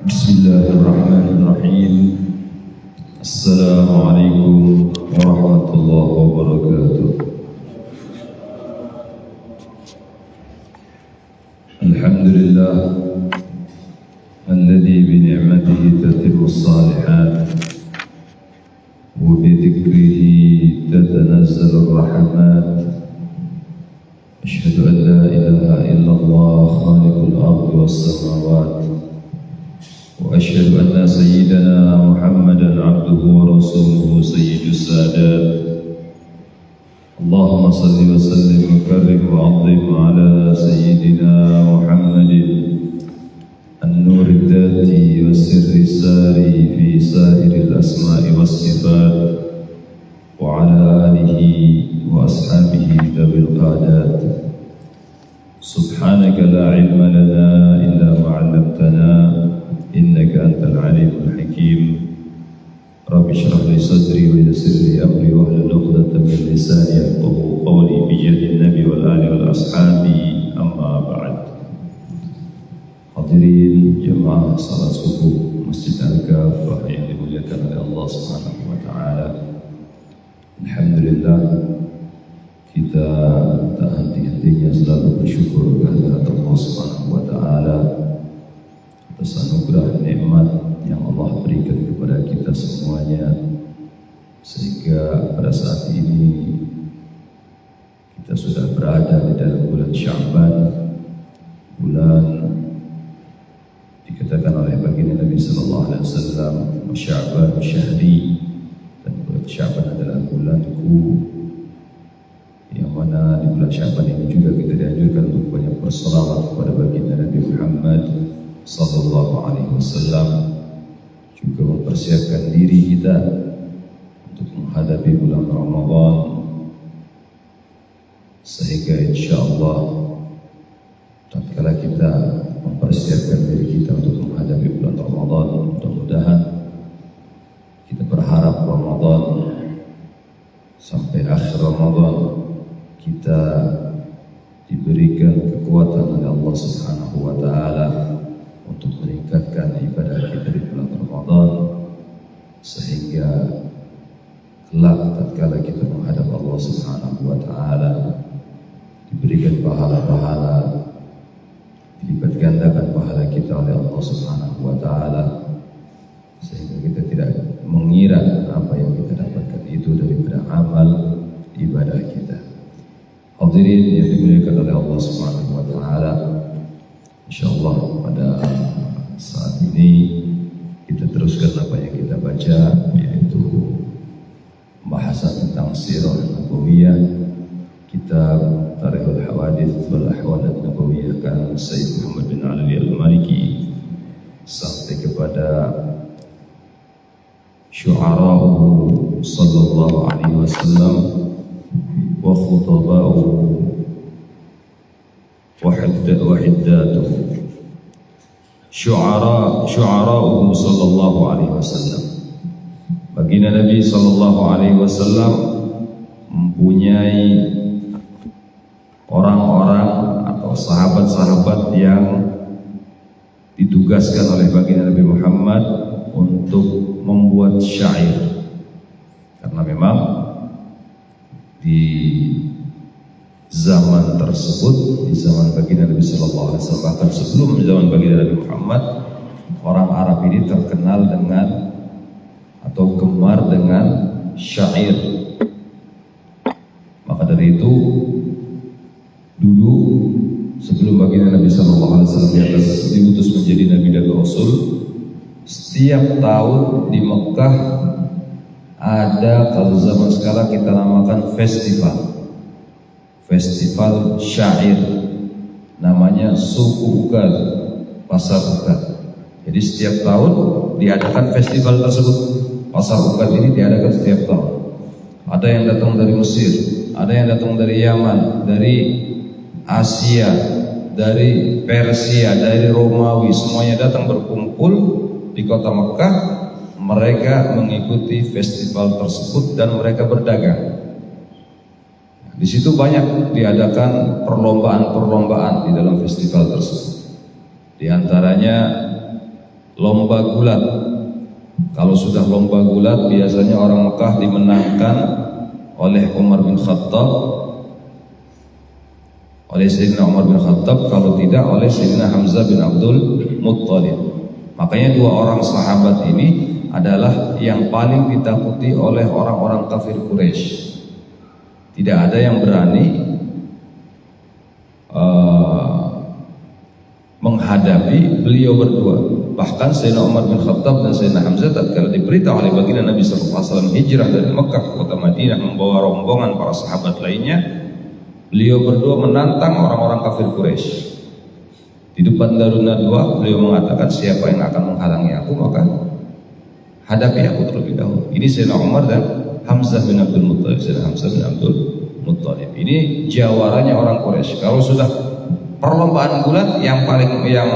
Bismillahirrahmanirrahim. Assalamualaikum warahmatullahi wabarakatuh. Alhamdulillah alladzi bi ni'matihi tatimmu shalihat wa bi dzikrihi tatanazzalu rahmat. Asyhadu an la ilaha illallah khaliqul ardi was samawati وأشهد أن سيدنا محمدا عبده ورسوله سيد السادات. اللهم صل وسلم وكرم وعظم على سيدنا محمد النور الذاتي والسر الساري في سائر الأسماء والصفات وعلى آله وأصحابه ذوي القادات. سبحانك لا علم لنا إلا ما علمتنا إنك أنت العليم الحكيم. رب اشرح لي صدري ويسر لي أمري واحلل عقدة من لساني يفقهوا قولي بجاه النبي والآل والأصحاب. أما بعد. Hadirin jemaah salat subuh Masjid Al-Kafah yang dimuliakan oleh Allah Subhanahu wa taala. Alhamdulillah, kita tak henti-hentinya selalu bersyukur kehadirat Allah Subhanahu wa taala atas anugerah nikmat yang Allah berikan kepada kita semuanya, sehingga pada saat ini kita sudah berada di dalam bulan Sya'ban, bulan dikatakan oleh baginda Nabi sallallahu alaihi wasallam Sya'ban syahri, dan bulan Sya'ban adalah bulanku, yang mana di bulan Sya'ban ini juga kita dianjurkan untuk banyak berselawat kepada baginda Nabi Muhammad sallallahu alaihi wasallam, juga mempersiapkan diri kita untuk menghadapi bulan Ramadan, sehingga insyaallah tatkala kita mempersiapkan diri kita untuk menghadapi bulan Ramadan, mudah-mudahan kita berharap Ramadan sampai akhir Ramadan kita diberikan kekuatan oleh Allah Subhanahu wa taala untuk meningkatkan ibadah kita di bulan Ramadan, sehingga kelak tatkala kita menghadap Allah Subhanahu wa taala diberikan pahala-pahala, dilipat gandakan pahala kita oleh Allah Subhanahu wa taala, sehingga kita tidak mengira apa yang kita dapatkan itu daripada amal ibadah kita. Hadirin yang dimuliakan oleh Allah Subhanahu wa taala, insyaallah pada saat ini kita teruskan apa yang kita baca, yaitu pembahasan tentang sirah nabawiyah, kitab Tarikhul Hawadits wal Ahwal Nabawiyah kan Sayyid Muhammad bin Ali Al-Maliki, sampai kepada syu'ara'uhu sallallahu alaihi wasallam wa khutaba'uhu وحداته. syu'ara'uhu sallallahu alaihi wasallam. Baginda Nabi sallallahu alaihi wasallam mempunyai orang-orang atau sahabat-sahabat yang ditugaskan oleh baginda Nabi Muhammad untuk membuat syair, karena memang di zaman tersebut, di zaman baginda Nabi sallallahu alaihi wasallam, bahkan sebelum zaman baginda Nabi Muhammad, orang Arab ini terkenal dengan atau gemar dengan syair. Maka dari itu, dulu sebelum baginda Nabi sallallahu alaihi wasallam diutus menjadi nabi dan rasul, setiap tahun di Mekah ada, kalau zaman sekarang kita namakan festival syair, namanya Suku Ukad, Pasar Ukad. Jadi setiap tahun diadakan festival tersebut. Pasar Ukad ini diadakan setiap tahun. Ada yang datang dari Mesir, ada yang datang dari Yaman, dari Asia, dari Persia, dari Romawi, semuanya datang berkumpul di kota Mekah. Mereka mengikuti festival tersebut dan mereka berdagang. Di situ banyak diadakan perlombaan-perlombaan di dalam festival tersebut. Di antaranya lomba gulat. Kalau sudah lomba gulat biasanya orang Mekah dimenangkan oleh Umar bin Khattab, oleh Sayyidina Umar bin Khattab, kalau tidak oleh Sayyidina Hamzah bin Abdul Muttalib. Makanya dua orang sahabat ini adalah yang paling ditakuti oleh orang-orang kafir Quraisy. Tidak ada yang berani menghadapi beliau berdua. Bahkan Sayyidina Umar bin Khattab dan Sayyidina Hamzah tatkala diberitahu oleh baginda Nabi SAW hijrah dari Mekah ke kota Madinah membawa rombongan para sahabat lainnya, beliau berdua menantang orang-orang kafir Quraisy. Di depan Darun Nadwa beliau mengatakan, siapa yang akan menghalangi aku maka hadapi aku terlebih dahulu. Ini Sayyidina Umar dan Hamzah bin Abdul Muttalib. Sayyidina Hamzah bin Abdul Muttalib ini jawaranya orang Quraisy. Kalau sudah perlombaan gulat yang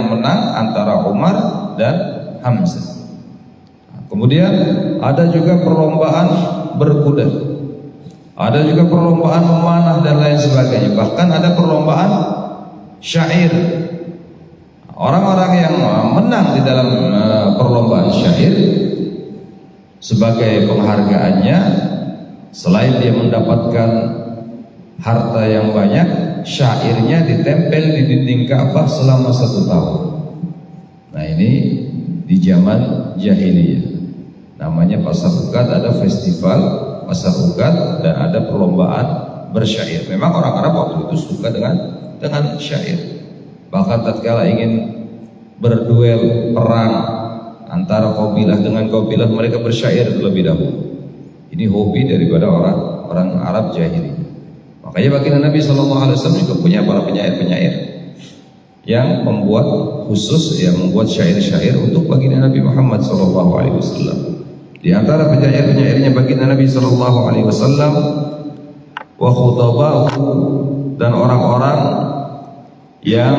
menang antara Umar dan Hamzah. Kemudian ada juga perlombaan berkuda, ada juga perlombaan memanah dan lain sebagainya. Bahkan ada perlombaan syair. Orang-orang yang menang di dalam perlombaan syair, sebagai penghargaannya, selain dia mendapatkan harta yang banyak, syairnya ditempel di dinding Ka'bah selama 1 tahun. Nah ini di zaman jahiliyah, namanya Pasar Uqad. Ada festival Pasar Uqad dan ada perlombaan bersyair. Memang orang Arab waktu itu suka dengan syair. Bahkan tatkala ingin berduel perang antara kabilah dengan kabilah, mereka bersyair terlebih dahulu. Ini hobi daripada orang Arab jahili. Makanya baginda Nabi SAW juga punya para penyair-penyair yang membuat khusus, yang membuat syair-syair untuk baginda Nabi Muhammad SAW. Di antara penyair-penyairnya baginda Nabi SAW, wa khutabahu, dan orang-orang yang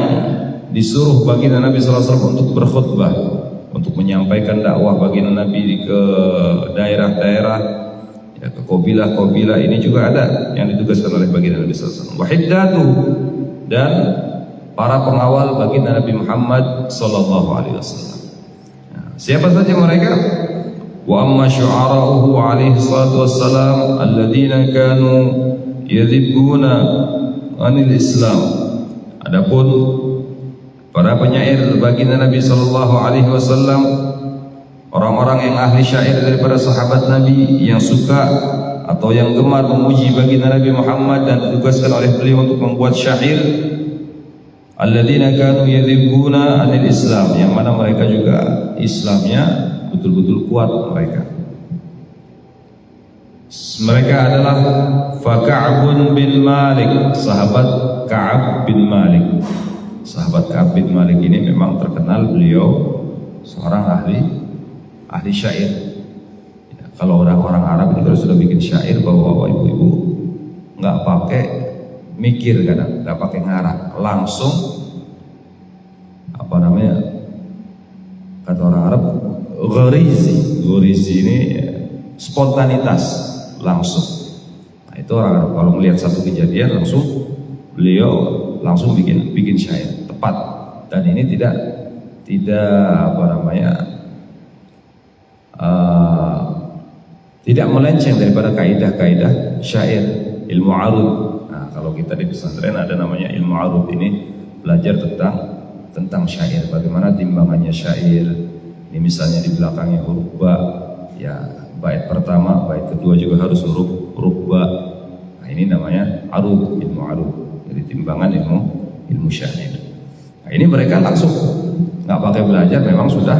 disuruh baginda Nabi SAW untuk berkhutbah, untuk menyampaikan dakwah baginda Nabi ke daerah-daerah, ya, ke kabilah-kabilah. Ini juga ada yang ditugaskan oleh baginda Nabi SAW. Wahiddatu, dan para pengawal baginda Nabi Muhammad SAW. Nah, siapa saja mereka? Wa amma syu'ara'uhu alaihi salatu wassalam alladzina kanu yadhibbuna anil Islam. Adapun para penyair baginda Nabi sallallahu alaihi wasallam, orang-orang yang ahli syair daripada sahabat Nabi yang suka atau yang gemar memuji baginda Nabi Muhammad dan ditugaskan oleh beliau untuk membuat syair, alladzina kanu yadhibbuna anil Islam, yang mana mereka juga Islamnya betul-betul kuat mereka. Mereka adalah Ka'ab bin Malik, sahabat Ka'ab bin Malik. Sahabat Ka'ab bin Malik ini memang terkenal beliau seorang ahli syair. Ya, kalau orang-orang Arab ini kalau sudah bikin syair, bapak-bapak, ibu-ibu, nggak pakai mikir, kadang nggak pakai ngarang, langsung kata orang Arab, ghorizi ini spontanitas, langsung. Nah, itu orang Arab kalau melihat satu kejadian beliau langsung bikin syair tepat, dan ini tidak tidak melenceng daripada kaidah-kaidah syair, ilmu arud. Nah, kalau kita di pesantren ada namanya ilmu arud, ini belajar tentang syair, bagaimana timbangannya syair. Ini misalnya di belakangnya huruf ba, ya bait pertama, bait kedua juga harus huruf ba. Nah, ini namanya arud, ilmu arud. Jadi timbangan ilmu syair. Nah, ini mereka langsung nggak pakai belajar, memang sudah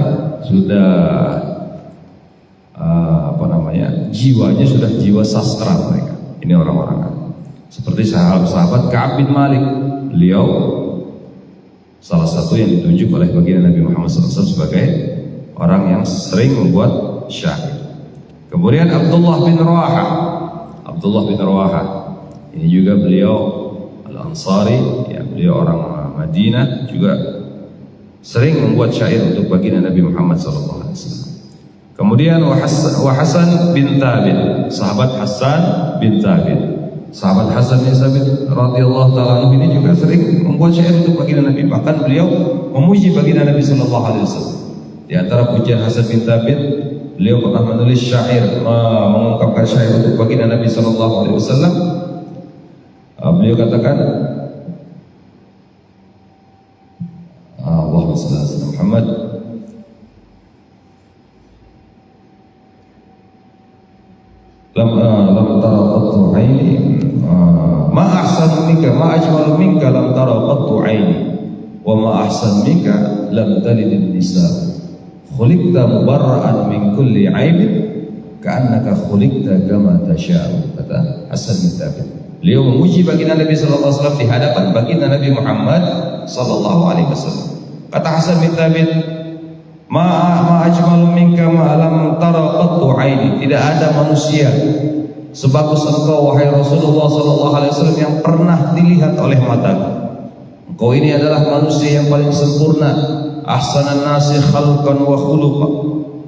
jiwanya sudah jiwa sastra mereka. Ini orang-orang seperti sahabat Ka'ab bin Malik, beliau salah satu yang ditunjuk oleh baginda Nabi Muhammad SAW sebagai orang yang sering membuat syair. Kemudian Abdullah bin Rawaha, ini juga beliau Al-Ansari, ya, beliau orang Madinah, juga sering membuat syair untuk baginda Nabi Muhammad SAW. Kemudian Hasan bin Thabit, sahabat Hasan bin Thabit. Sahabat Hasan bin Thabit radhiyallahu taala anhu ini juga sering membuat syair untuk baginda Nabi. Bahkan beliau memuji baginda Nabi sallallahu alaihi wasallam. Di antara pujian Hasan bin Thabit, beliau pernah menulis syair, mengungkapkan syair untuk baginda Nabi sallallahu alaihi wasallam. Beliau katakan, Allahumma shalli ala sayyidina Muhammad. Lam tara qattu aini ma ahsanu minka ma ajmalu minka lam tara qattu aini wa ma ahsan minka lam talid an-nisa khuliqta mubarra'an min kulli aibin ka'annaka khuliqta kama tasha'u, kata Hasan bin Thabit. Beliau memuji baginda Nabi sallallahu alaihi wasallam di hadapan baginda Nabi Muhammad sallallahu alaihi wasallam. Kata Hasan bin Thabit, ma ajmalu minka ma lam tara qattu aini. Tidak ada manusia sebagus engkau wahai Rasulullah sallallahu alaihi wasallam yang pernah dilihat oleh mataku. Engkau ini adalah manusia yang paling sempurna, ahsanan nasi khalqan wa khuluqa.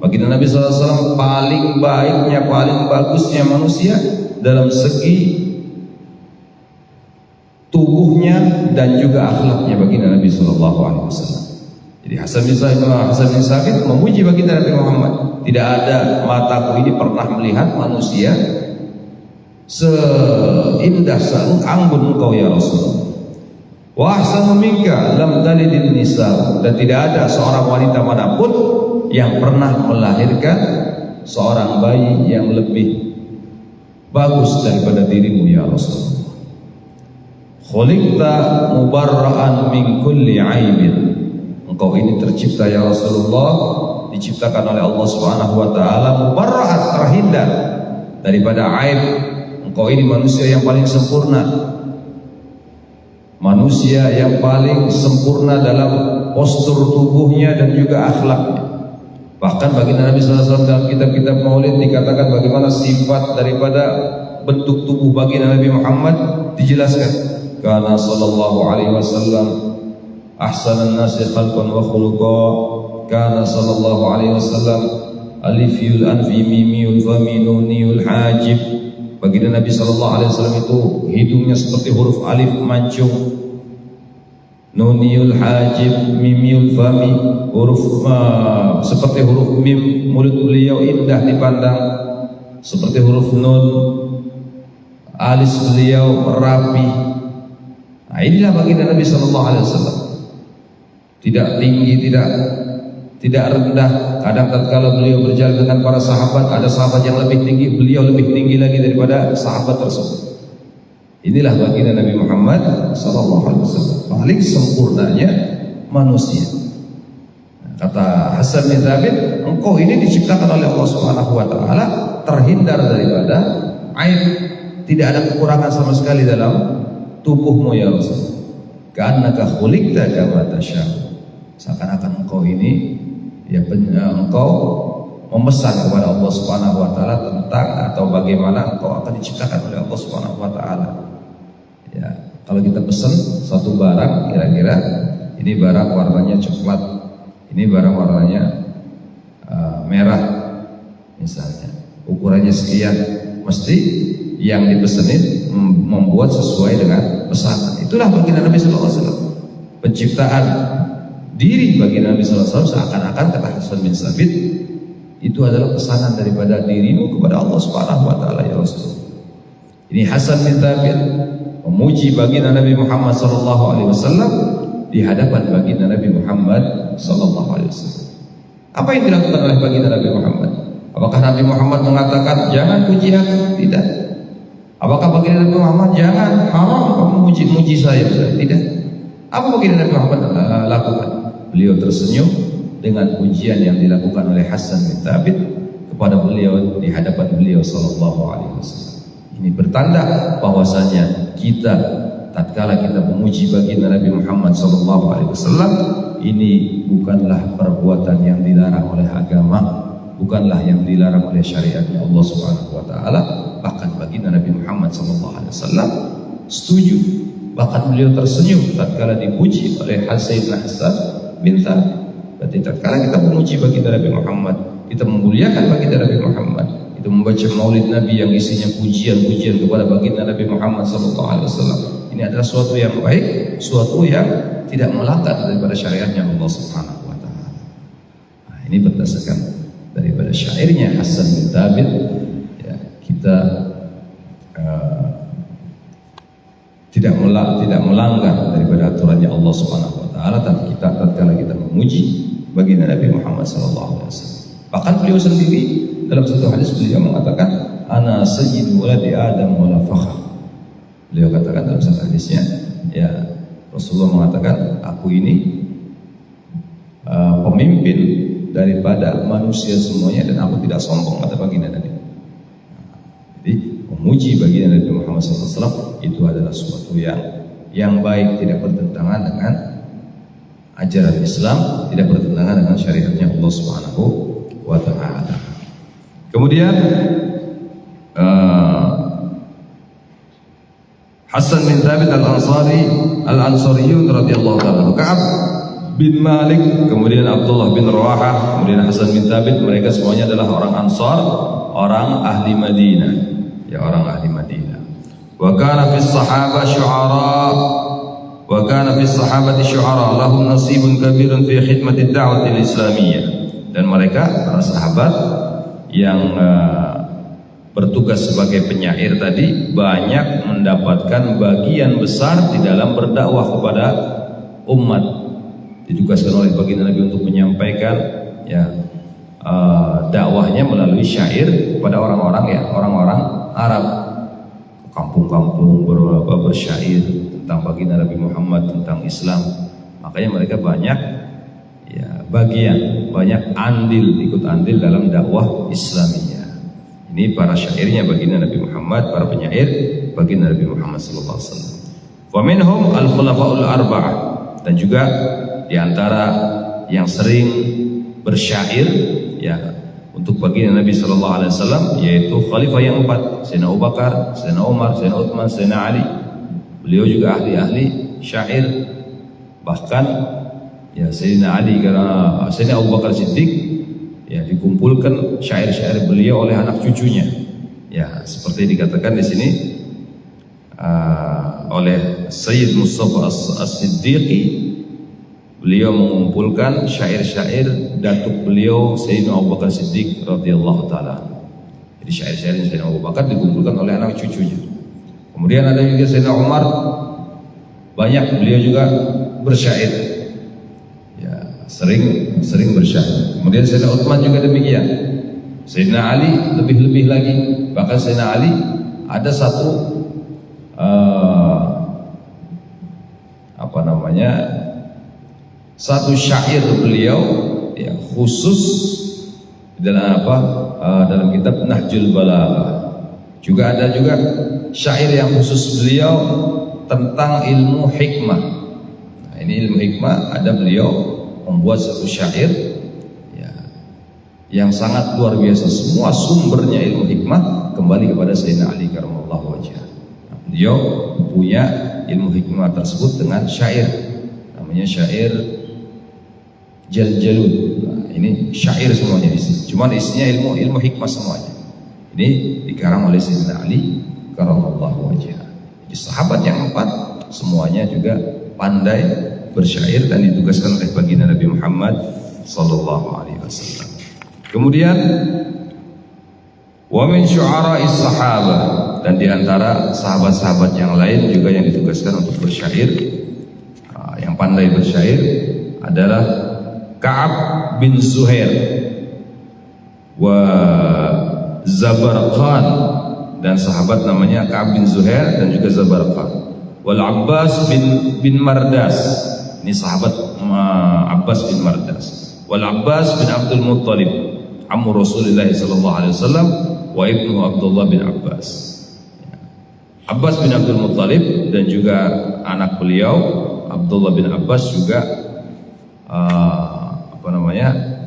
Baginda Nabi sallallahu alaihi wasallam paling baiknya, paling bagusnya manusia dalam segi tubuhnya dan juga akhlaknya baginda Nabi sallallahu alaihi wasallam. Jadi Hasan bin Thabit memuji baginda Nabi Muhammad. Tidak ada mataku ini pernah melihat manusia seindah seanggun engkau ya Rasulullah. Wa ahsanu minka lam talidin nisa. Dan tidak ada seorang wanita manapun yang pernah melahirkan seorang bayi yang lebih bagus daripada dirimu ya Rasulullah. Khuliqta mubarra'an min kulli aibin. Engkau ini tercipta ya Rasulullah, diciptakan oleh Allah Subhanahu wa taala mubarra'an, terhindar daripada aib. Engkau ini manusia yang paling sempurna, manusia yang paling sempurna dalam postur tubuhnya dan juga akhlaknya. Bahkan baginda Nabi sallallahu alaihi wasallam dalam kitab-kitab Maulid dikatakan bagaimana sifat daripada bentuk tubuh baginda Nabi Muhammad dijelaskan. Kana sallallahu alaihi wasallam ahsanan nasi khalqan wa khuluqa. Kana sallallahu alaihi wasallam alifiyul anfi mimiyul fami nuniyul hajib. Baginda Nabi sallallahu alaihi wasallam itu hidungnya seperti huruf alif mancung, nuniyul hajib, mimiyul fami, huruf seperti huruf mim, mulut beliau indah dipandang seperti huruf nun, alis beliau rapi. Nah, inilah baginda Nabi sallallahu alaihi wasallam. Tidak tinggi, tidak rendah. Kadang tatkala beliau berjalan dengan para sahabat, ada sahabat yang lebih tinggi, beliau lebih tinggi lagi daripada sahabat tersebut. Inilah baginda Nabi Muhammad sallallahu alaihi wasallam, paling sempurnanya manusia. Kata Hasan bin Thabit, engkau ini diciptakan oleh Allah Subhanahu wa taala terhindar daripada aib, tidak ada kekurangan sama sekali dalam tubuhmu ya Rasul. Ka'annaka khuliqta kama tasha'. Seakan-akan engkau ini engkau memesan kepada Allah Subhanahu wa taala tentang atau bagaimana engkau akan diciptakan oleh Allah Subhanahu wa taala. Ya, kalau kita pesan satu barang, kira-kira ini barang warnanya coklat, ini barang warnanya merah misalnya, ukurannya sekian, mesti yang dipesanin membuat sesuai dengan pesanan. Itulah baginda Nabi sallallahu alaihi wasallam. Penciptaan diri baginda Nabi sallallahu alaihi wasallam seakan-akan, kata Hasan bin Thabit, itu adalah pesanan daripada dirimu kepada Allah Subhanahu wa taala ya Rasul. Ini Hasan bin Thabit memuji baginda Nabi Muhammad sallallahu alaihi wasallam di hadapan baginda Nabi Muhammad sallallahu alaihi wasallam. Apa yang dilakukan oleh baginda Nabi Muhammad? Apakah Nabi Muhammad mengatakan jangan puji aku? Tidak. Apakah baginda Nabi Muhammad jangan, haram kamu muji saya? Tidak. Apa baginda Nabi Muhammad lakukan? Beliau tersenyum dengan pujian yang dilakukan oleh Hasan bin Thabit kepada beliau di hadapan beliau sallallahu alaihi wasallam. Ini bertanda bahwasanya kita tatkala kita memuji baginda Nabi Muhammad sallallahu alaihi wasallam, ini bukanlah perbuatan yang dilarang oleh agama, bukanlah yang dilarang oleh syariatnya Allah Subhanahu wa taala. Bahkan baginda Nabi Muhammad sallallahu alaihi wasallam setuju, bahkan beliau tersenyum tatkala dipuji oleh Hasan bin Thabit. Berarti tatkala kita memuji baginda Nabi Muhammad, kita memuliakan baginda Nabi Muhammad, kita membaca maulid Nabi yang isinya pujian-pujian kepada baginda Nabi Muhammad sallallahu alaihi wasallam, ini adalah suatu yang baik, suatu yang tidak melanggar daripada syariatnya Allah Subhanahu wa taala. Nah, Ini berdasarkan daripada syairnya Hasan bin Thabit, ya, kita tidak melanggar daripada aturannya Allah Subhanahu wa taala, tapi kita tatkala kita memuji baginda Nabi Muhammad sallallahu alaihi wasallam. Bahkan beliau sendiri dalam satu hadis beliau mengatakan, ana sayyidu waladi Adam wala fakhr. Beliau katakan dalam satu hadisnya, ya, Rasulullah mengatakan, aku ini pemimpin daripada manusia semuanya dan aku tidak sombong, kata baginda Nabi. Jadi memuji baginda Nabi Muhammad SAW itu adalah sesuatu yang baik, tidak bertentangan dengan ajaran Islam, tidak bertentangan dengan syariatnya Allah Subhanahu wa taala. Kemudian Hasan bin Thabit al-Ansariyun radhiyallahu taala, Ka'ab bin Malik, kemudian Abdullah bin Rawahah, kemudian Hasan bin Thabit, mereka semuanya adalah orang Ansar, orang ahli Madinah, ya, orang ahli Madinah. Wa kana fis sahabah syu'ara, wa kana fis sahabati syu'ara lahum nasibun kabirun fi khidmati ad-da'wati al-islamiyyah. Dan mereka para sahabat yang bertugas sebagai penyair tadi banyak mendapatkan bagian besar di dalam berdakwah kepada umat. Ditugaskan oleh baginda Nabi untuk menyampaikan, ya, dakwahnya melalui syair kepada orang-orang, ya, orang-orang Arab, kampung-kampung bersyair tentang baginda Nabi Muhammad, tentang Islam. Makanya mereka banyak, ya, bagian, banyak ikut andil dalam dakwah Islamiyah. Ini para syairnya baginda Nabi Muhammad, para penyair baginda Nabi Muhammad sallallahu alaihi wasallam. Wa minhum al-khulafaul arba'ah, dan juga di antara yang sering bersyair, ya, untuk baginda Nabi sallallahu alaihi wasallam yaitu khalifah yang 4, Sayyidina Abu Bakar, Sayyidina Umar, Sayyidina Utsman, Sayyidina Ali. Beliau juga ahli syair. Bahkan, ya, Sayyidina Ali, karena Sayyidina Abu Bakar Siddiq, ya, dikumpulkan syair-syair beliau oleh anak cucunya. Ya, seperti dikatakan di sini oleh Sayyid Mustafa As-Siddiqi, beliau mengumpulkan syair-syair datuk beliau Sayyidina Abu Bakar Siddiq radhiyallahu taala. Jadi syair-syair Sayyidina Abu Bakar dikumpulkan oleh anak cucunya. Kemudian ada juga Sayyidina Umar, banyak beliau juga bersyair, ya, sering bersyair. Kemudian Sayyidina Utsman juga demikian. Sayyidina Ali lebih-lebih lagi. Bahkan Sayyidina Ali ada satu satu syair beliau, ya, khusus dalam dalam kitab Nahjul Balaghah. Juga ada juga syair yang khusus beliau tentang ilmu hikmah. Nah, ini ilmu hikmah, ada beliau membuat satu syair, ya, yang sangat luar biasa. Semua sumbernya ilmu hikmah kembali kepada Sayyidina Ali karramallahu wajhah. Nah, beliau punya ilmu hikmah tersebut dengan syair, namanya syair Jaljalud. Nah, ini syair semuanya isi. Cuman isinya ilmu hikmah semuanya. Ini dikarang oleh Sayyidina Ali karramallahu wajhah. Jadi sahabat yang 4 semuanya juga pandai bersyair dan ditugaskan oleh baginda Nabi Muhammad sallallahu alaihi wasallam. Kemudian wa min syu'ara'is sahabah, dan diantara sahabat-sahabat yang lain juga yang ditugaskan untuk bersyair, yang pandai bersyair adalah Ka'ab bin Zuhair wa Zabarqan, dan sahabat namanya Ka'ab bin Zuhair dan juga Zabarqan. Wal Abbas bin Mardas, ini sahabat Abbas bin Mardas. Wal Abbas bin Abdul Muttalib, ammu Rasulullah sallallahu alaihi wasallam, wa ibnu Abdullah bin Abbas. Abbas bin Abdul Muttalib dan juga anak beliau Abdullah bin Abbas juga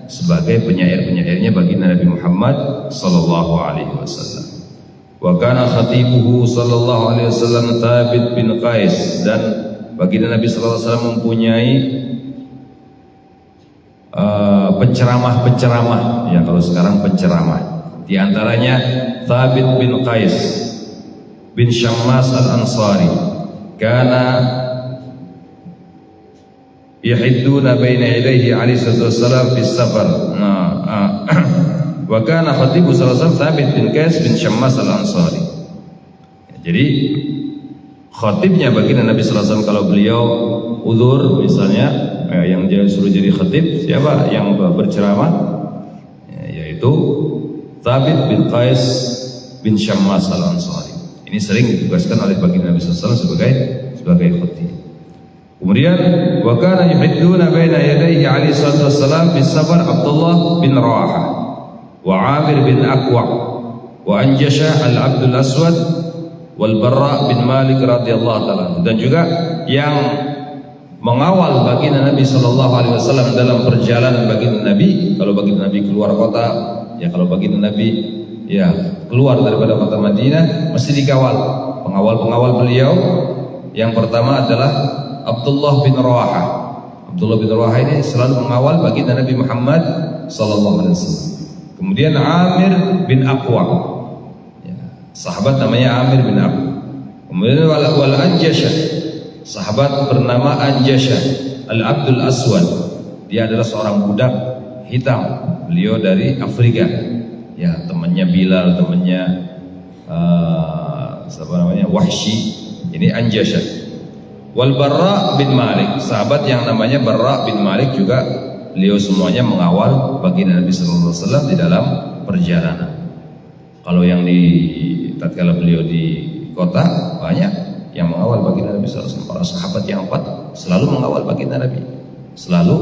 sebagai penyair-penyairnya baginda Nabi Muhammad sallallahu alaihi wasallam. Wa kana khatibuhu sallallahu alaihi wasallam Thabit bin Qais, dan baginda Nabi sallallahu alaihi wasallam mempunyai penceramah-penceramah, ya, kalau sekarang penceramah. Di antaranya Thabit bin Qais bin Syammas al-Ansari, kana yahidduna baina ilaihi alaihi wassalam fi safar. Nah, wa kana khatibu sallallahu alaihi wasallam Thabit bin Qais bin Syammas al-Ansari. Jadi khatibnya baginda Nabi sallallahu alaihi wasallam kalau beliau uzur misalnya, yang dia suruh jadi khatib siapa yang berceramah, yaitu Thabit bin Qais bin Syammas al-Ansari. Ini sering ditugaskan oleh baginda Nabi sallallahu alaihi wasallam sebagai khatib. Kemudian wa kana yuhidduna baina yadayhi alaihi salatu wassalam bis sabar Abdullah bin Rawahah wa Amir bin Aqwa wa Anjasha al-Abdul Aswad wal Barra bin Malik radhiyallahu taala. Dan juga yang mengawal baginda Nabi sallallahu alaihi wasallam dalam perjalanan baginda Nabi, kalau baginda Nabi keluar kota, ya kalau baginda Nabi ya keluar daripada kota Madinah mesti dikawal. Pengawal-pengawal beliau yang pertama adalah Abdullah bin Rawahah. Abdullah bin Rawahah ini selalu mengawal baginda Nabi Muhammad sallallahu alaihi wasallam. Kemudian Amir bin Aqwa, ya, sahabat namanya Amir bin Aqwa. Kemudian wal Anjasha, sahabat bernama Anjasha al-Abdul Aswad. Dia adalah seorang budak hitam. Beliau dari Afrika. Ya, temannya Bilal, temannya siapa namanya? Wahsy. Ini Anjasha. Wal Barra bin Malik, sahabat yang namanya Barra bin Malik juga beliau semuanya mengawal baginda Nabi sallallahu alaihi wasallam di dalam perjalanan. Kalau yang tatkala beliau di kota banyak yang mengawal baginda Nabi sallallahu alaihi wasallam. Para sahabat yang 4 selalu mengawal baginda Nabi. Selalu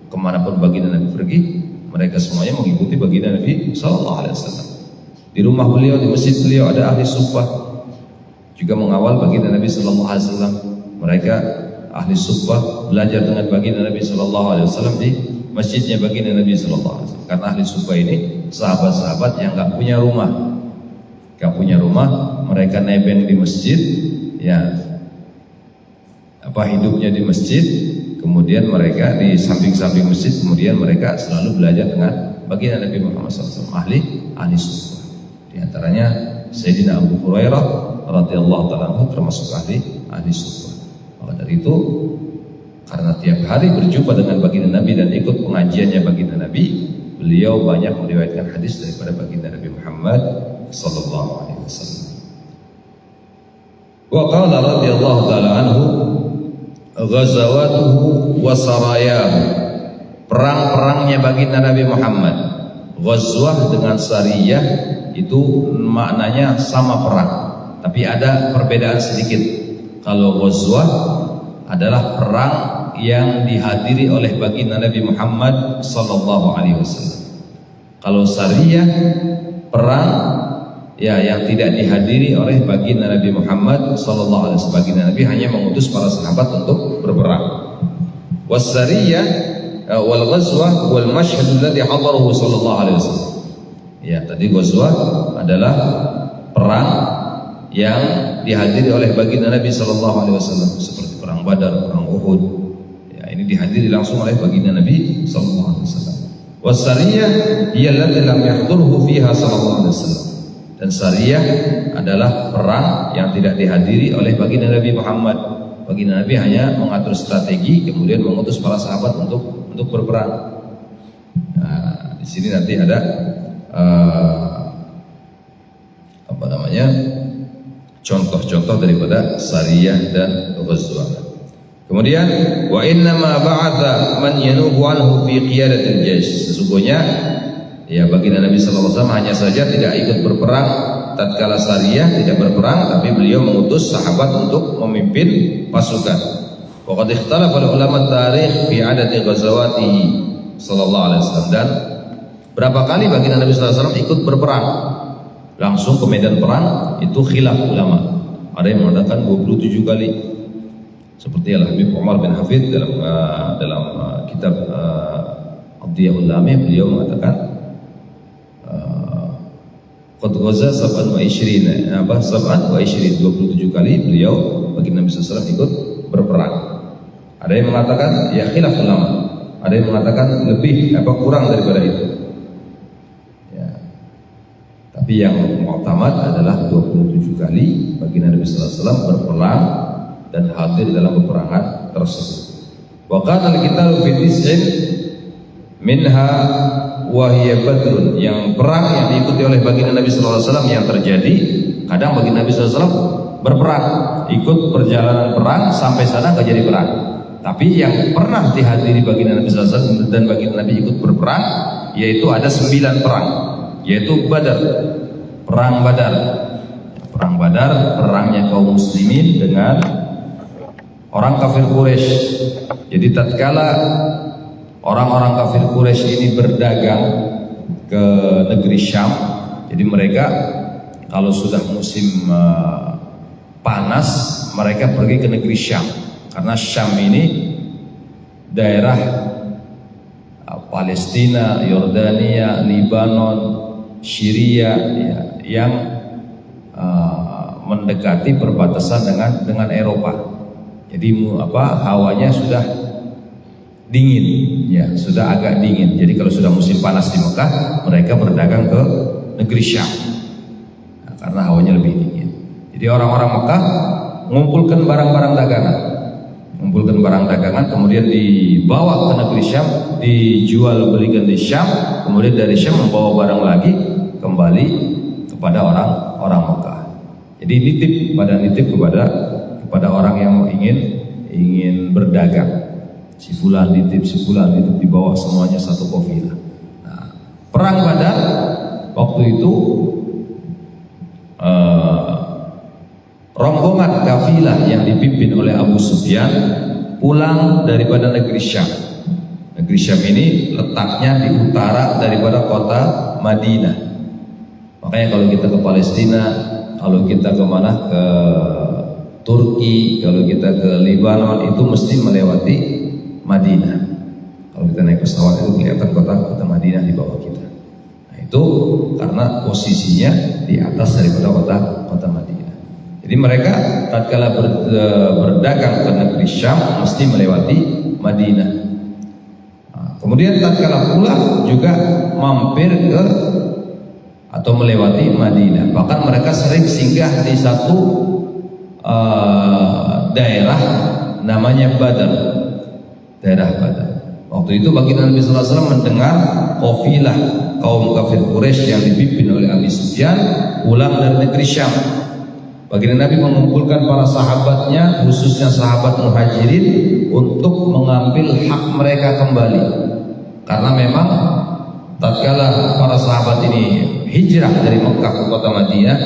kemanapun baginda Nabi pergi, mereka semuanya mengikuti baginda Nabi sallallahu alaihi wasallam. Di rumah beliau, di masjid beliau ada ahli suffah juga mengawal baginda Nabi sallallahu alaihi wasallam. Mereka ahli suffah belajar dengan baginda Nabi sallallahu alaihi wasallam di masjidnya baginda Nabi sallallahu alaihi wasallam. Karena ahli suffah ini sahabat-sahabat yang enggak punya rumah. Enggak punya rumah, mereka nebeng di masjid, ya. Hidupnya di masjid, kemudian mereka di samping-samping masjid, kemudian mereka selalu belajar dengan baginda Nabi Muhammad SAW, ahli suffah. Di antaranya Sayyidina Abu Hurairah radhiyallahu ta'ala termasuk ahli suffah. Maka dari itu, karena tiap hari berjumpa dengan baginda Nabi dan ikut pengajiannya baginda Nabi, beliau banyak meriwayatkan hadis daripada baginda Nabi Muhammad sallallahu alaihi wasallam. Wa qala radhiyallahu ta'ala anhu ghazawatuhu wa sarayahu, perang-perangnya baginda Nabi Muhammad. Ghazwah dengan sariyah itu maknanya sama perang, tapi ada perbedaan sedikit. Kalau ghazwah adalah perang yang dihadiri oleh baginda Nabi Muhammad sallallahu alaihi wasallam. Kalau sariyah perang ya yang tidak dihadiri oleh baginda Nabi Muhammad sallallahu alaihi wasallam. Baginda Nabi hanya mengutus para sahabat untuk berperang. Wasariyah wal ghazwah wal mashhad alladhi hadarahu sallallahu alaihi wasallam. Ya, tadi ghazwah adalah perang yang dihadiri oleh baginda Nabi sallallahu alaihi wasallam seperti perang Badar, perang Uhud. Ya, ini dihadiri langsung oleh baginda Nabi sallallahu alaihi wasallam. Wasariyah hiya allati lam yahdurhu fiha sallallahu alaihi wasallam. Dan sariyah adalah perang yang tidak dihadiri oleh baginda Nabi Muhammad. Baginda Nabi hanya mengatur strategi, kemudian mengutus para sahabat untuk berperang. Nah, di sini nanti ada contoh-contoh daripada sariyah dan ghazwah. Kemudian wa inna ma ba'atha man yanubu anhu fi qiyadatil jaysh. Sesungguhnya ya baginda Nabi sallallahu alaihi wasallam hanya saja tidak ikut berperang tatkala sariyah, tidak berperang, tapi beliau mengutus sahabat untuk memimpin pasukan. Wa qad ikhtalafa ulama tarikh fi adadi ghazawatihi sallallahu alaihi wasallam. Dan berapa kali baginda Nabi sallallahu alaihi wasallam ikut berperang langsung ke medan perang, itu khilaf ulama. Ada yang mengatakan 27 kali. Seperti Al-Habib Umar bin Hafidh dalam kitab Abdiyaul Lamih, beliau mengatakan qad ghaza 27 kali beliau baginda Nabi sallallahu alaihi wasallam ikut berperang. Ada yang mengatakan ya khilaf ulama. Ada yang mengatakan lebih kurang daripada itu. Tapi yang mu'tamad adalah 27 kali baginda Nabi sallallahu alaihi wasallam berperang dan hadir dalam peperangan tersebut. Wa qala al-qitalu fi tis'in minha wahiyya badrun, yang perang yang diikuti oleh baginda Nabi sallallahu alaihi wasallam. Yang terjadi kadang baginda Nabi sallallahu alaihi wasallam berperang, ikut perjalanan perang sampai sana enggak jadi perang. Tapi yang pernah dihadiri baginda Nabi sallallahu alaihi wasallam dan baginda Nabi ikut berperang yaitu ada 9 perang, yaitu Badar, perang Badar. Perang Badar, perangnya kaum muslimin dengan orang kafir Quraisy. Jadi tatkala orang-orang kafir Quraisy ini berdagang ke negeri Syam, jadi mereka kalau sudah musim panas, mereka pergi ke negeri Syam. Karena Syam ini daerah Palestina, Yordania, Libanon, Syria ya, yang mendekati perbatasan dengan Eropa. Jadi hawanya sudah dingin, ya sudah agak dingin. Jadi kalau sudah musim panas di Mekah, mereka berdagang ke negeri Syam, karena hawanya lebih dingin. Jadi orang-orang Mekah mengumpulkan barang-barang dagangan, kemudian dibawa ke negeri Syam, dijual belikan di Syam, kemudian dari Syam membawa barang lagi kembali kepada orang Mekah. Jadi nitip kepada orang yang ingin berdagang. Si fulan nitip dibawa semuanya satu kafilah. Nah, perang Badar waktu itu rombongan kafilah yang dipimpin oleh Abu Sufyan pulang daripada negeri Syam. Negeri Syam ini letaknya di utara daripada kota Madinah. Makanya kalau kita ke Palestina, kalau kita kemana, ke Turki, kalau kita ke Libanon, itu mesti melewati Madinah. Kalau kita naik pesawat itu kelihatan kota Madinah di bawah kita. Nah, itu karena posisinya di atas daripada kota Madinah. Jadi mereka tatkala berdagang ke negeri Syam mesti melewati Madinah. Nah, kemudian tatkala pulang juga mampir ke atau melewati Madinah. Bahkan mereka sering singgah di satu daerah namanya Badar, daerah Badar. Waktu itu baginda Nabi sallallahu alaihi wasallam mendengar kafilah kaum kafir Quraisy yang dipimpin oleh Abu Sufyan pulang dari negeri Syam. Baginda Nabi mengumpulkan para sahabatnya, khususnya sahabat Muhajirin, untuk mengambil hak mereka kembali. Karena memang tatkala para sahabat ini hijrah dari Mekah ke kota Madinah,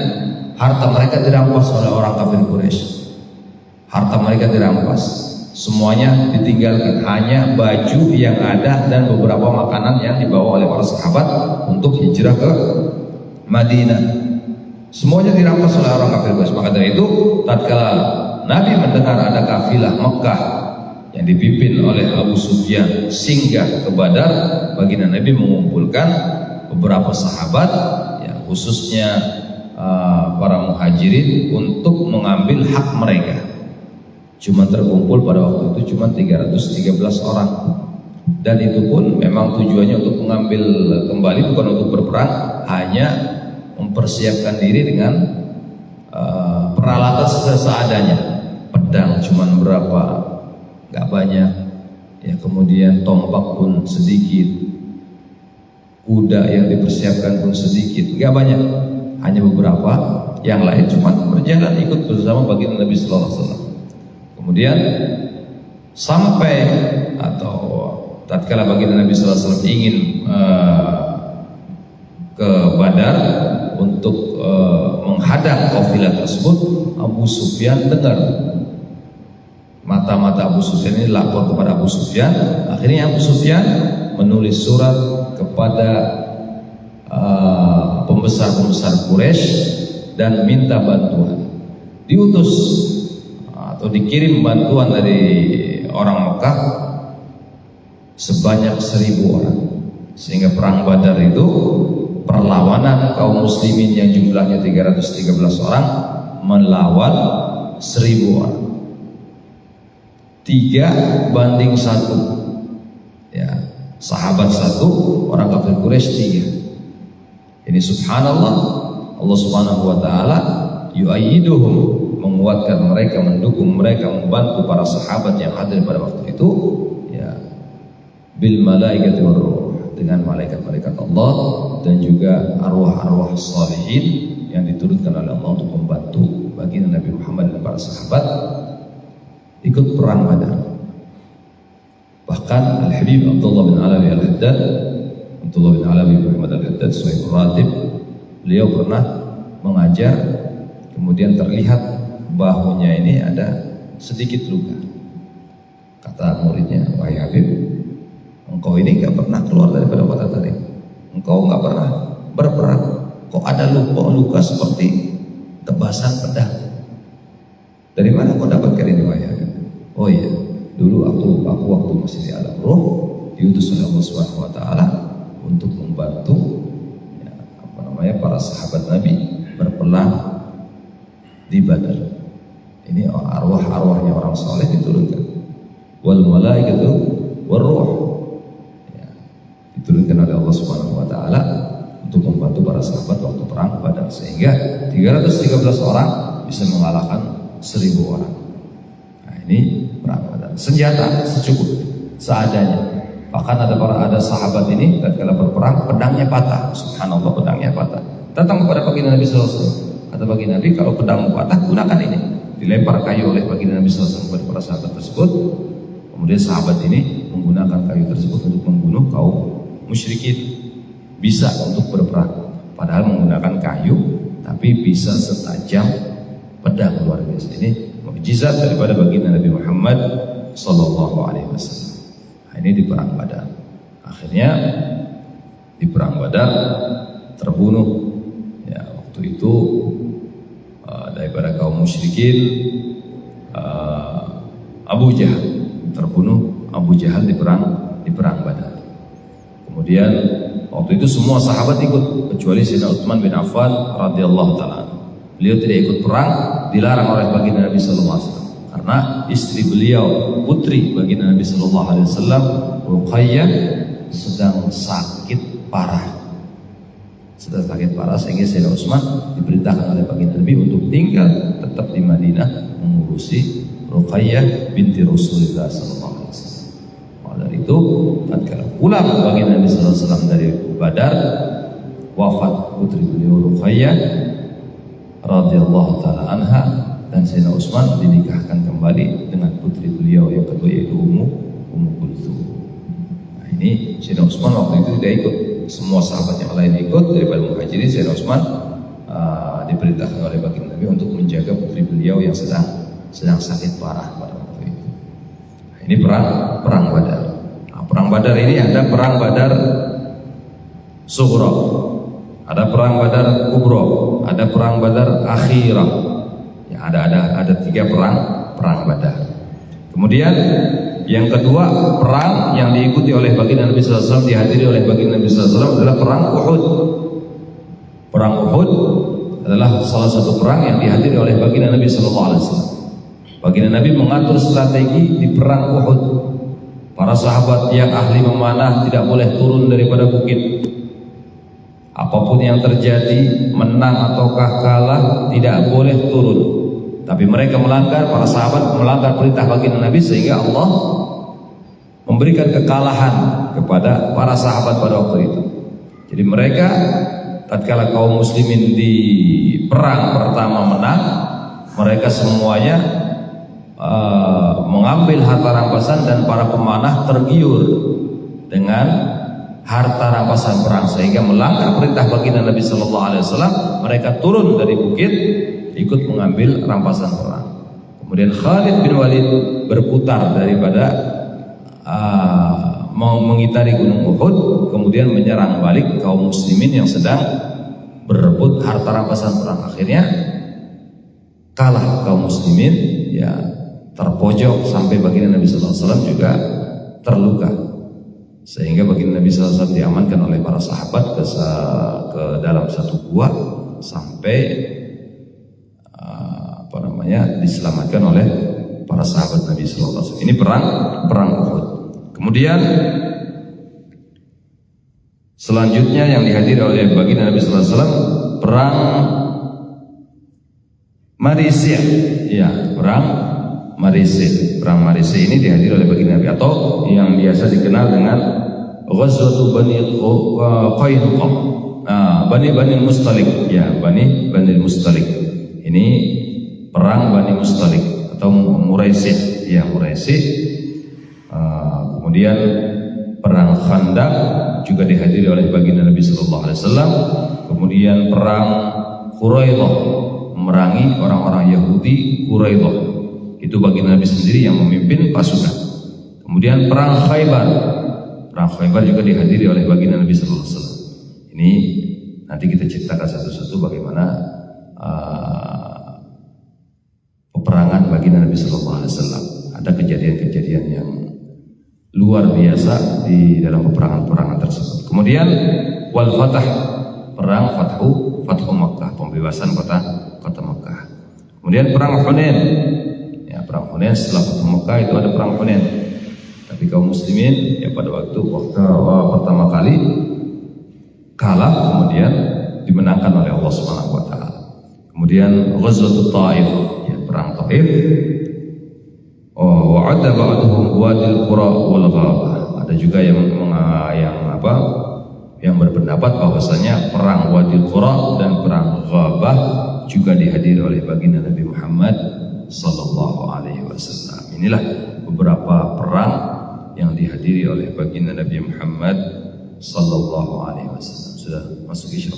harta mereka dirampas oleh orang kafir Quraisy. Harta mereka dirampas, semuanya ditinggalkan, hanya baju yang ada dan beberapa makanan yang dibawa oleh para sahabat untuk hijrah ke Madinah. Semuanya dirampas oleh orang kafir Quraisy. Maka dari itu, tatkala Nabi mendengar ada kafilah Mekah yang dipimpin oleh Abu Sufyan singgah ke Badar, baginda Nabi mengumpulkan beberapa sahabat, ya, khususnya para Muhajirin, untuk mengambil hak mereka. Cuma terkumpul pada waktu itu cuma 313 orang, dan itu pun memang tujuannya untuk mengambil kembali, bukan untuk berperang, hanya mempersiapkan diri dengan peralatan seadanya. Pedang cuma berapa, nggak banyak, ya, kemudian tombak pun sedikit, kuda yang dipersiapkan pun sedikit, nggak banyak, hanya beberapa. Yang lain cuma berjalan ikut bersama baginda Nabi sallallahu alaihi wasallam. Kemudian sampai atau tatkala baginda Nabi sallallahu alaihi wasallam ingin ke Badar untuk menghadang kafilah tersebut, Abu Sufyan dengar. Mata-mata Abu Sufyan ini lapor kepada Abu Sufyan. Akhirnya Abu Sufyan menulis surat kepada pembesar-pembesar Quraisy dan minta bantuan. Diutus atau dikirim bantuan dari orang Mekah sebanyak 1000 orang. Sehingga perang Badar itu, perlawanan kaum muslimin yang jumlahnya 313 orang melawan 1000 orang. 3-1, ya, sahabat 1, orang kafir Quraisy 3. Ini subhanallah, Allah subhanahu wa ta'ala yu'ayyiduhum, menguatkan mereka, mendukung mereka, membantu para sahabat yang hadir pada waktu itu, ya, bil malaikati war ruh, dengan malaikat-malaikat Allah dan juga arwah-arwah sholihin yang diturunkan oleh Allah untuk membantu baginda Nabi Muhammad dan para sahabat ikut perang Badar. Bahkan Al-Habib Abdullah bin Alawi Al-Haddad, Abdullah bin Alawi Muhammad Al-Haddad Suhaib Ratib, beliau pernah mengajar, kemudian terlihat bahunya ini ada sedikit luka. Kata muridnya, wahai Habib, engkau ini gak pernah keluar daripada kota Tarim, engkau gak pernah berperang, kok ada luka seperti tebasan pedang? Dari mana kau dapatkan ini, wahai Habib? Oh iya, dulu aku waktu masih di alam roh diutus oleh Allah Subhanahu wa taala untuk membantu para sahabat Nabi berperang di Badar. Ini arwah-arwahnya orang soleh diturunkan. Wal malaikatu war ruh, diturunkan oleh Allah Subhanahu wa taala untuk membantu para sahabat waktu perang Badar, sehingga 313 orang bisa mengalahkan 1000 orang. Nah, ini perang Badar. Senjata secukup, seadanya. Bahkan ada sahabat ini ketika berperang pedangnya patah. Subhanallah, pedangnya patah. Datang kepada baginda Nabi sallallahu alaihi wasallam. Kata baginda Nabi, kalau pedang patah gunakan ini. Dilempar kayu oleh baginda Nabi sallallahu alaihi wasallam kepada para sahabat tersebut. Kemudian sahabat ini menggunakan kayu tersebut untuk membunuh kaum musyrikin. Bisa untuk berperang. Padahal menggunakan kayu, tapi bisa setajam pedang, luar biasa. Ini mukjizat daripada baginda Nabi Muhammad sallallahu alaihi wasallam. Ini di perang Badar. Akhirnya di perang Badar terbunuh ya waktu itu daripada kaum musyrikin Abu Jahal, terbunuh Abu Jahal di perang Badar. Kemudian waktu itu semua sahabat ikut kecuali Sayyidina Utsman bin Affan radhiyallahu taala. Beliau tidak ikut perang, dilarang oleh baginda Nabi sallallahu alaihi wasallam. Karena istri beliau, putri baginda Nabi sallallahu alaihi wasallam, Ruqayyah, sedang sakit parah. Sehingga Sayyidina Utsman diperintahkan oleh baginda Nabi untuk tinggal tetap di Madinah mengurusi Ruqayyah binti Rasulullah sallallahu alaihi wasallam. Dari itu, tatkala pulang baginda Nabi sallallahu alaihi wasallam dari Badar, wafat putri beliau Ruqayyah radhiyallahu taala anha, dan Sayyidina Utsman dinikahkan kembali dengan putri beliau yang kedua, yaitu Ummu Kulthum. Nah, ini Sayyidina Utsman waktu itu tidak ikut, semua sahabat yang lain ikut. Daripada Muhajirin, Sayyidina Utsman diperintahkan oleh baginda Nabi untuk menjaga putri beliau yang sedang sakit parah pada waktu itu. Nah, ini perang Badar. Nah, perang Badar ini ada perang Badar Sughra, ada perang Badar Kubra, ada perang Badar Akhirah. Ada 3 perang Badar. Kemudian yang kedua, perang yang diikuti oleh baginda Nabi sallallahu alaihi wasallam, dihadiri oleh baginda Nabi sallallahu alaihi wasallam, adalah perang Uhud. Perang Uhud adalah salah satu perang yang dihadiri oleh baginda Nabi sallallahu alaihi wasallam. Baginda Nabi mengatur strategi di perang Uhud. Para sahabat yang ahli memanah tidak boleh turun daripada bukit. Apapun yang terjadi, menang ataukah kalah, tidak boleh turun. Tapi mereka melanggar, para sahabat melanggar perintah baginda Nabi, sehingga Allah memberikan kekalahan kepada para sahabat pada waktu itu. Jadi mereka tatkala kaum muslimin di perang pertama menang, mereka semuanya mengambil harta rampasan, dan para pemanah tergiur dengan harta rampasan perang, sehingga melanggar perintah baginda Nabi sallallahu alaihi wasallam. Mereka turun dari bukit ikut mengambil rampasan perang. Kemudian Khalid bin Walid berputar daripada mengitari gunung Uhud, kemudian menyerang balik kaum muslimin yang sedang berebut harta rampasan perang. Akhirnya kalah kaum muslimin, ya terpojok, sampai baginda Nabi sallallahu alaihi wasallam juga terluka, sehingga baginda Nabi sallallahu alaihi wasallam diamankan oleh para sahabat ke dalam satu gua sampai diselamatkan oleh para sahabat Nabi sallallahu alaihi wasallam. Ini perang Uhud. Kemudian selanjutnya yang dihadiri oleh baginda Nabi sallallahu alaihi wasallam, perang Marisi. Ya, perang Marisi. Perang Marisi ini dihadiri oleh baginda Nabi, atau yang biasa dikenal dengan Ghazwatu Bani Qainuqa, Bani Mustalik, ya Bani Mustalik. Ini perang Bani Mustalik atau Muraisi, ya Muraisi. Kemudian perang Khandaq juga dihadiri oleh baginda Nabi sallallahu alaihi wasallam. Kemudian perang Quraidah, memerangi orang-orang Yahudi Quraidah. Itu baginda Nabi sendiri yang memimpin pasukan. Kemudian perang Khaybar. Perang Khaybar juga dihadiri oleh baginda Nabi sallallahu alaihi wasallam. Ini nanti kita ceritakan satu-satu bagaimana peperangan baginda Nabi sallallahu alaihi wasallam. Ada kejadian-kejadian yang luar biasa di dalam peperangan-peperangan tersebut. Kemudian wal Fatah, perang Fathu Makkah, pembebasan kota Makkah. Kemudian perang Hunain. Ya, perang Hunain setelah Fathu Makkah itu ada perang Hunain. Tapi kaum muslimin ya pada waktu pertama kali kalah, kemudian dimenangkan oleh Allah Subhanahu wa taala. Kemudian Ghazwatul Taif, ya perang Taif. Wa'adda ba'duhum wadil qura wal ghabah. Ada juga yang berpendapat bahwasanya perang Wadil Qura dan perang Ghabah juga dihadiri oleh baginda Nabi Muhammad sallallahu alaihi wasallam. Inilah beberapa perang yang dihadiri oleh baginda Nabi Muhammad sallallahu alaihi wasallam. Sudah masuk isya.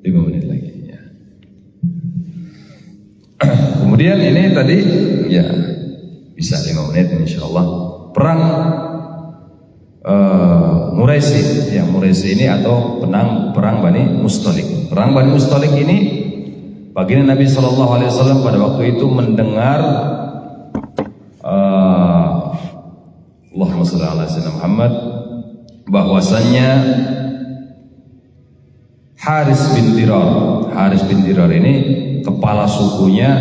5 menit lagi ya. Kemudian ini tadi ya bisa 5 menit insyaallah. Perang Muraisi, ya Muraisi ini atau perang Bani Mustalik. Perang Bani Mustalik ini baginda Nabi sallallahu alaihi wasallam pada waktu itu mendengar Allahumma shalli ala sayyidina Muhammad bahwasannya Haris bin Dirar ini kepala sukunya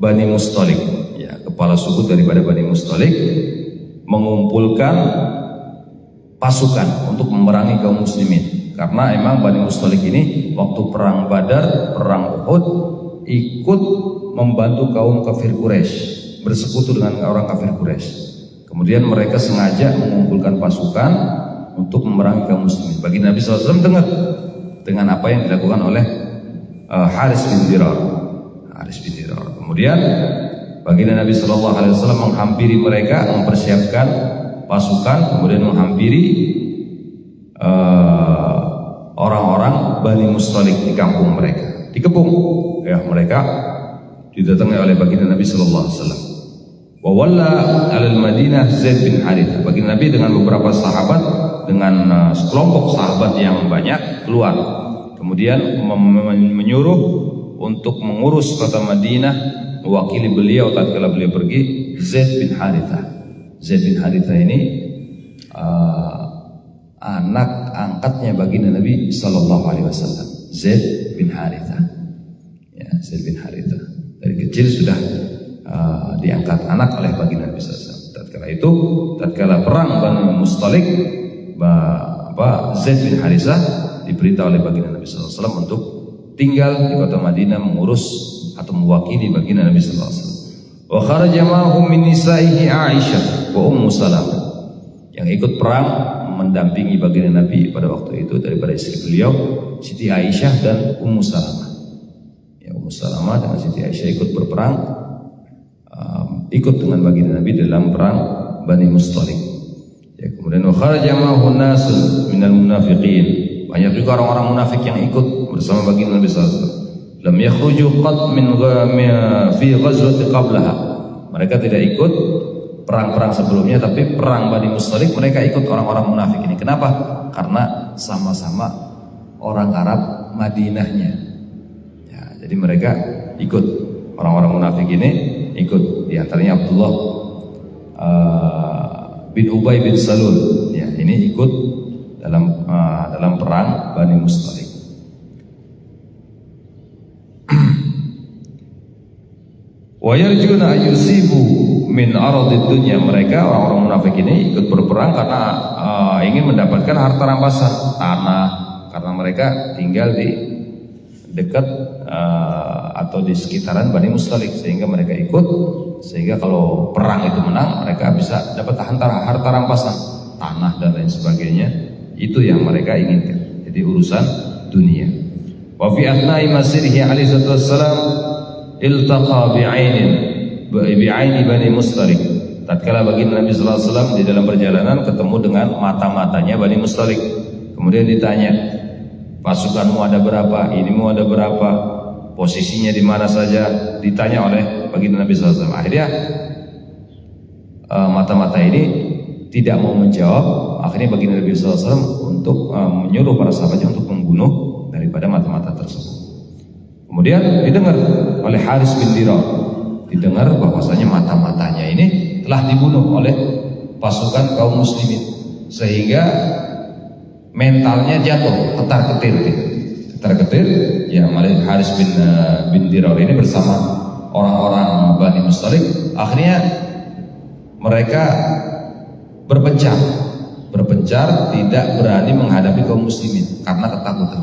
Bani Mustalik, ya kepala suku daripada Bani Mustalik mengumpulkan pasukan untuk memerangi kaum muslimin. Karena emang Bani Mustalik ini waktu perang Badar, perang Uhud ikut membantu kaum kafir Quraisy, bersekutu dengan orang kafir Quraisy. Kemudian mereka sengaja mengumpulkan pasukan untuk memerangi kaum muslimin. Bagi Nabi SAW dengar dengan apa yang dilakukan oleh Haris bin Dirar. Kemudian baginda Nabi SAW menghampiri mereka, mempersiapkan pasukan, kemudian menghampiri orang-orang Bani Mustalik di kampung mereka, dikepung ya mereka, didatangi oleh baginda Nabi SAW. Wa walla alal Madinah Zaid bin Harithah. Baginda Nabi dengan beberapa sahabat, dengan sekelompok sahabat yang banyak keluar, kemudian menyuruh untuk mengurus kota Madinah, mewakili beliau tatkala beliau pergi, Zaid bin Harithah. Zaid bin Harithah ini anak angkatnya baginda Nabi sallallahu alaihi wasallam. Zaid bin Harithah. Ya, Zaid bin Harithah. Dari kecil sudah diangkat anak oleh baginda Nabi sallallahu alaihi wasallam. Tatkala itu, tatkala perang Bani Mustalik, Zaid bin Harithah diperintah oleh baginda Nabi sallallahu alaihi wasallam untuk tinggal di kota Madinah, mengurus atau mewakili baginda Nabi sallallahu alaihi wasallam. Wa kharaja ma'hum min nisa'ihi Aisyah wa Ummu Salamah. Yang ikut perang mendampingi baginda Nabi pada waktu itu daripada istri beliau Siti Aisyah dan Ummu Salamah. Ya, Ummu Salamah dan Siti Aisyah ikut berperang, ikut dengan baginda Nabi dalam perang Bani Mustalik. Ya, kemudian wa kharaja ma'hum nasun minal munafiqin. Banyak juga orang-orang munafik yang ikut bersama baginda Nabi sallallahu alaihi wasallam. Lam yakhruju qat fi ghazwati qablaha. Mereka tidak ikut perang-perang sebelumnya, tapi perang Bani Mustalik mereka ikut orang-orang munafik ini. Kenapa? Karena sama-sama orang Arab Madinahnya. Ya, jadi mereka ikut, orang-orang munafik ini ikut. Di antaranya Abdullah bin Ubay bin Salul. Ya, ini ikut dalam perang Bani Mustalik. Wa yarjuna ayyusibu min aradid dunya. Mereka orang-orang munafik ini ikut berperang karena ingin mendapatkan harta rampasan tanah, karena mereka tinggal di dekat atau di sekitaran Bani Mustalik, sehingga mereka ikut, sehingga kalau perang itu menang mereka bisa dapat harta rampasan, tanah dan lain sebagainya. Itu yang mereka inginkan. Jadi urusan dunia. Wa fi athnai masirihi alaihi wassalam iltaqa bi'aini Bani Mustalik. Tatkala baginda Nabi sallallahu alaihi wasallam di dalam perjalanan ketemu dengan mata-matanya Bani Mustalik. Kemudian ditanya, pasukanmu ada berapa? Inimu ada berapa? Posisinya di mana saja? Ditanya oleh baginda Nabi sallallahu alaihi wasallam. Akhirnya mata-mata ini tidak mau menjawab. Akhirnya baginda Nabi sallallahu alaihi wasallam untuk menyuruh para sahabatnya untuk membunuh daripada mata-mata tersebut. Kemudian didengar oleh Haris bin Dirar, didengar bahwasanya mata-matanya ini telah dibunuh oleh pasukan kaum muslimin, sehingga mentalnya jatuh, ketar-ketir. Ya, Haris bin Dirar ini bersama orang-orang Bani Mustalik, akhirnya mereka berpencar, tidak berani menghadapi kaum muslimin karena ketakutan.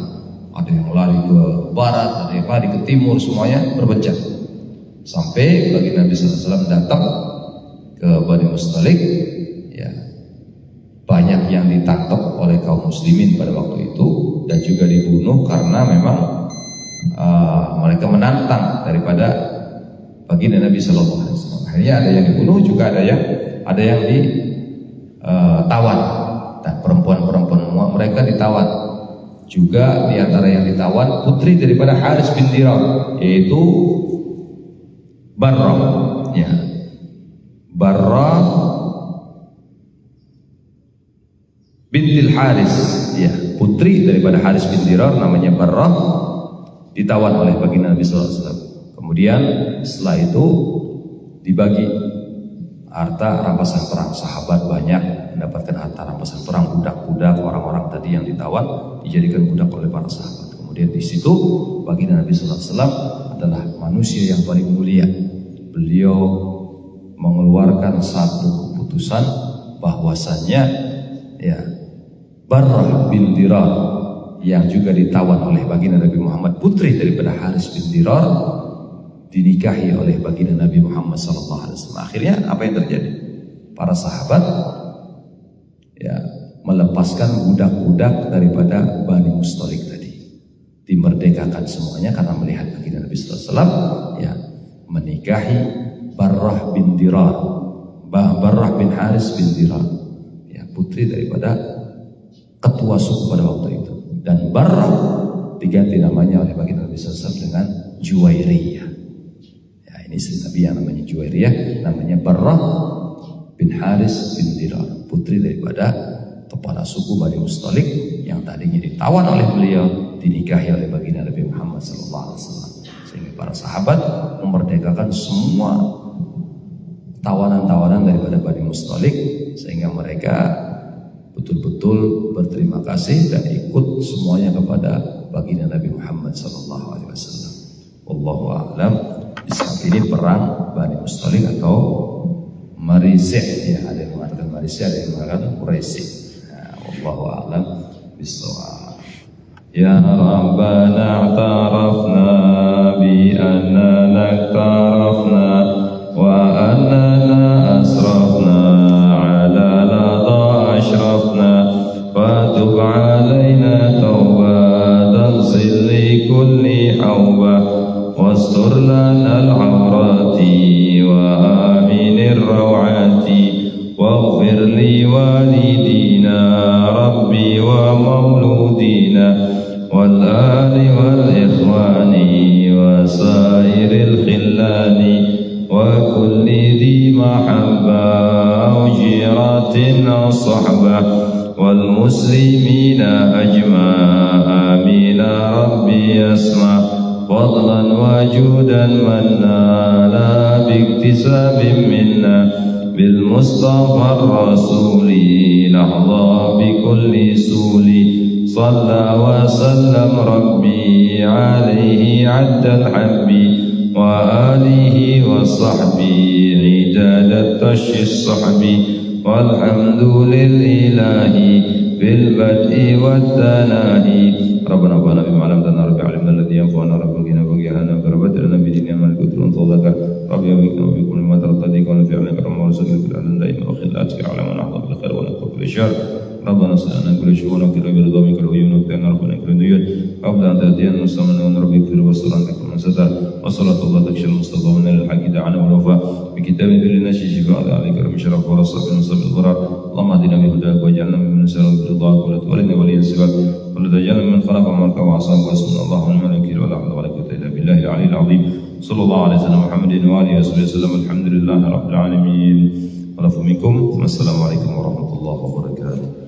Ada yang lari ke barat, ada yang lari ke timur, semuanya berpencar. Sampai baginda Nabi sallallahu alaihi wasallam datang ke Bani Mustalik, ya, banyak yang ditangkap oleh kaum muslimin pada waktu itu dan juga dibunuh karena memang mereka menantang daripada baginda Nabi sallallahu alaihi wasallam. Akhirnya ada yang dibunuh, juga ada yang ditawan, dan perempuan-perempuan mereka ditawan. Juga di antara yang ditawan putri daripada Haris bin Dirar, yaitu Barrah, ya. Barrah bintil Haris, ya, putri daripada Haris bin Dirar namanya Barrah, ditawan oleh baginda Nabi sallallahu alaihi wasallam. Kemudian setelah itu dibagi harta rampasan perang. Sahabat banyak mendapatkan harta rampasan perang, budak-budak, orang-orang tadi yang ditawan dijadikan budak oleh para sahabat. Kemudian di situ baginda Nabi sallallahu alaihi wasallam adalah manusia yang paling mulia. Beliau mengeluarkan satu keputusan bahwasannya, ya, Barrah bin Dirar yang juga ditawan oleh baginda Nabi Muhammad, putri daripada Haris bin Dirar, dinikahi oleh baginda Nabi Muhammad SAW. Akhirnya apa yang terjadi? Para sahabat, ya, melepaskan budak-budak daripada Bani Mustalik tadi, dimerdekakan semuanya karena melihat baginda Nabi SAW, ya, menikahi Barrah bin Dirar, Barrah bin Haris bin Dirar, ya, putri daripada ketua suku pada waktu itu. Dan Barrah diganti namanya oleh baginda Nabi SAW dengan Juwairiyah. Ini istri Nabi yang namanya Juwairiyah, namanya Barrah bin Haris bin Dirar, putri daripada kepala suku Bani Mustalik yang tadinya ditawan oleh beliau, dinikahi oleh baginda Nabi Muhammad SAW. Sehingga para sahabat memerdekakan semua tawanan-tawanan daripada Bani Mustalik, sehingga mereka betul-betul berterima kasih dan ikut semuanya kepada baginda Nabi Muhammad SAW. Wallahu a'lam. Ini perang Bani Mustalik atau Marizih, ya, ada yang mengatakan Marizih, ada yang mengatakan Quraisy. Wallahu a'lam bissawab. Ya Rabbana ta'arafna bi annana ta'arafna wa annana asrafna ala lada ashrafna fatub alaina tawbatan silli kulli hawba واستر لنا العورات وآمن الروعات واغفر لوالدينا ربي ومولودينا والآل والإخوان وسائر الخلان وكل ذي محبة أو جيرة أو صحبة والمسلمين أجمع آمين ربي يسمع فضلا وجودا منا لا باكتساب منا بالمصطفى الرسول نحظى بكل سول صلى وسلم ربي عليه عد الحب وآله وصحبه عداد التش الصحب والحمد للإله بالبدء والتناهي ربنا بنا بما علمتنا رب علمنا الذي ينفعنا رب قنا وقنا بربنا ربي وبكم لما ترتضيك ونفعنا كرم ورزقنا في الأعلى دائما وخلاتك على من أحضر بالخير ونقوم بالشر ربنا سألنا كل شيء ونكر برضا منك العيون وقتنا ربنا كل ديون قبل أن تأتينا نستمنى أن ربي اغفر واستر عنك من ستر وصلاة الله تكشى المصطفى من الحق دعانا والوفاء بكتاب كل نشي شفاء عليك رب شرف ورصف من صب الضرر اللهم اهدنا بهداك واجعلنا ممن سلم برضاك ولا تولنا وليا سواك ولا تجعلنا من خلق امرك وعصاك واسمنا الله ونعم الوكيل ولا حول ولا قوه الا بالله العلي العظيم صلى الله عليه وسلم محمد واله وصحبه وسلم الحمد لله رب العالمين ولكم منكم والسلام عليكم ورحمه الله وبركاته.